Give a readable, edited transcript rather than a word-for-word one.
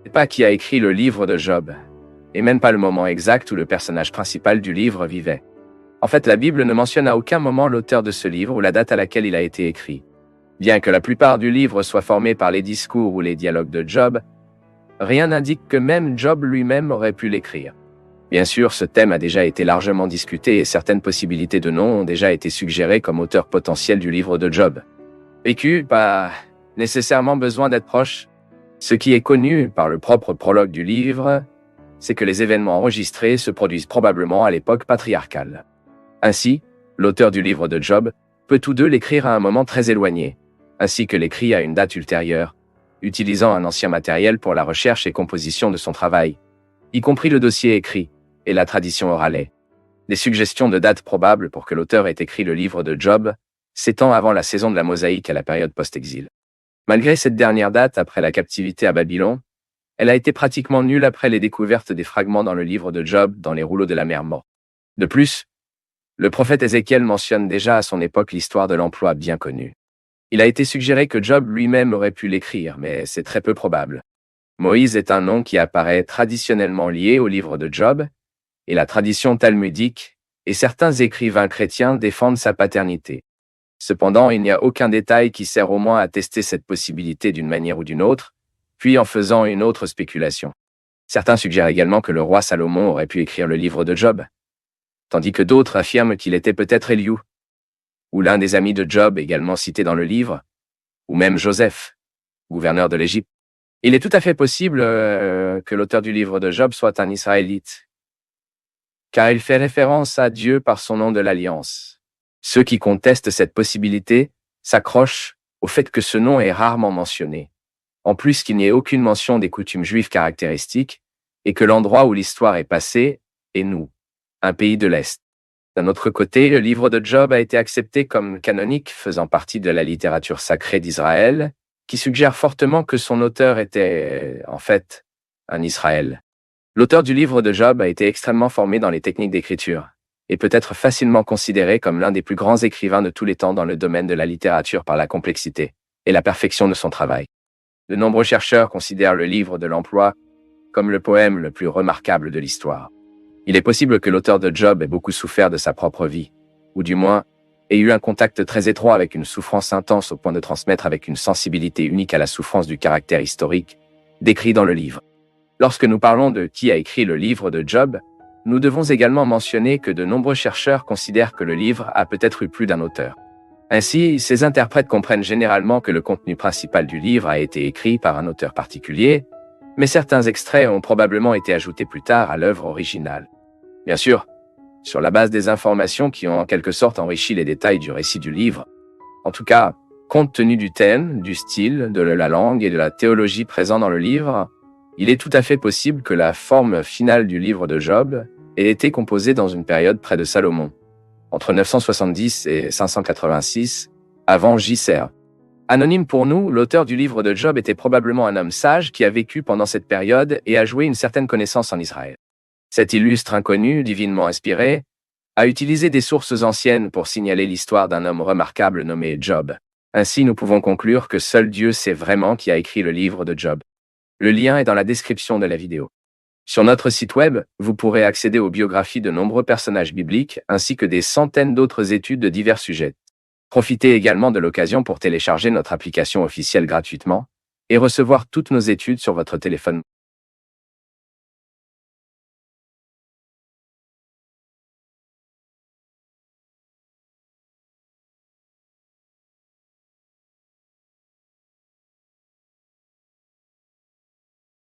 ne sait pas qui a écrit le livre de Job, et même pas le moment exact où le personnage principal du livre vivait. En fait, la Bible ne mentionne à aucun moment l'auteur de ce livre ou la date à laquelle il a été écrit. Bien que la plupart du livre soit formé par les discours ou les dialogues de Job, rien n'indique que même Job lui-même aurait pu l'écrire. Bien sûr, ce thème a déjà été largement discuté et certaines possibilités de noms ont déjà été suggérées comme auteur potentiel du livre de Job. Vécu, pas nécessairement besoin d'être proche. Ce qui est connu par le propre prologue du livre, c'est que les événements enregistrés se produisent probablement à l'époque patriarcale. Ainsi, l'auteur du livre de Job peut tous deux l'écrire à un moment très éloigné, ainsi que l'écrit à une date ultérieure, utilisant un ancien matériel pour la recherche et composition de son travail, y compris le dossier écrit et la tradition orale. Des suggestions de dates probables pour que l'auteur ait écrit le livre de Job s'étend avant la saison de la mosaïque à la période post-exil. Malgré cette dernière date après la captivité à Babylone, elle a été pratiquement nulle après les découvertes des fragments dans le livre de Job dans les rouleaux de la mer Morte. De plus, le prophète Ézéchiel mentionne déjà à son époque l'histoire de l'emploi bien connue. Il a été suggéré que Job lui-même aurait pu l'écrire, mais c'est très peu probable. Moïse est un nom qui apparaît traditionnellement lié au livre de Job, et la tradition talmudique et certains écrivains chrétiens défendent sa paternité. Cependant, il n'y a aucun détail qui sert au moins à tester cette possibilité d'une manière ou d'une autre, puis en faisant une autre spéculation. Certains suggèrent également que le roi Salomon aurait pu écrire le livre de Job, tandis que d'autres affirment qu'il était peut-être Éliou, ou l'un des amis de Job également cité dans le livre, ou même Joseph, gouverneur de l'Égypte. Il est tout à fait possible que l'auteur du livre de Job soit un Israélite, car il fait référence à Dieu par son nom de l'Alliance. Ceux qui contestent cette possibilité s'accrochent au fait que ce nom est rarement mentionné, en plus qu'il n'y ait aucune mention des coutumes juives caractéristiques, et que l'endroit où l'histoire est passée est nous, un pays de l'Est. D'un autre côté, le livre de Job a été accepté comme canonique, faisant partie de la littérature sacrée d'Israël, qui suggère fortement que son auteur était, en fait, un Israël. L'auteur du livre de Job a été extrêmement formé dans les techniques d'écriture, et peut être facilement considéré comme l'un des plus grands écrivains de tous les temps dans le domaine de la littérature par la complexité et la perfection de son travail. De nombreux chercheurs considèrent le livre de l'emploi comme le poème le plus remarquable de l'histoire. Il est possible que l'auteur de Job ait beaucoup souffert de sa propre vie, ou du moins ait eu un contact très étroit avec une souffrance intense au point de transmettre avec une sensibilité unique à la souffrance du caractère historique, décrit dans le livre. Lorsque nous parlons de qui a écrit le livre de Job, nous devons également mentionner que de nombreux chercheurs considèrent que le livre a peut-être eu plus d'un auteur. Ainsi, ces interprètes comprennent généralement que le contenu principal du livre a été écrit par un auteur particulier, mais certains extraits ont probablement été ajoutés plus tard à l'œuvre originale. Bien sûr, sur la base des informations qui ont en quelque sorte enrichi les détails du récit du livre. En tout cas, compte tenu du thème, du style, de la langue et de la théologie présents dans le livre, il est tout à fait possible que la forme finale du livre de Job ait été composée dans une période près de Salomon, entre 970 et 586, avant JCR. Anonyme pour nous, l'auteur du livre de Job était probablement un homme sage qui a vécu pendant cette période et a joué une certaine connaissance en Israël. Cet illustre inconnu, divinement inspiré, a utilisé des sources anciennes pour signaler l'histoire d'un homme remarquable nommé Job. Ainsi, nous pouvons conclure que seul Dieu sait vraiment qui a écrit le livre de Job. Le lien est dans la description de la vidéo. Sur notre site web, vous pourrez accéder aux biographies de nombreux personnages bibliques ainsi que des centaines d'autres études de divers sujets. Profitez également de l'occasion pour télécharger notre application officielle gratuitement et recevoir toutes nos études sur votre téléphone.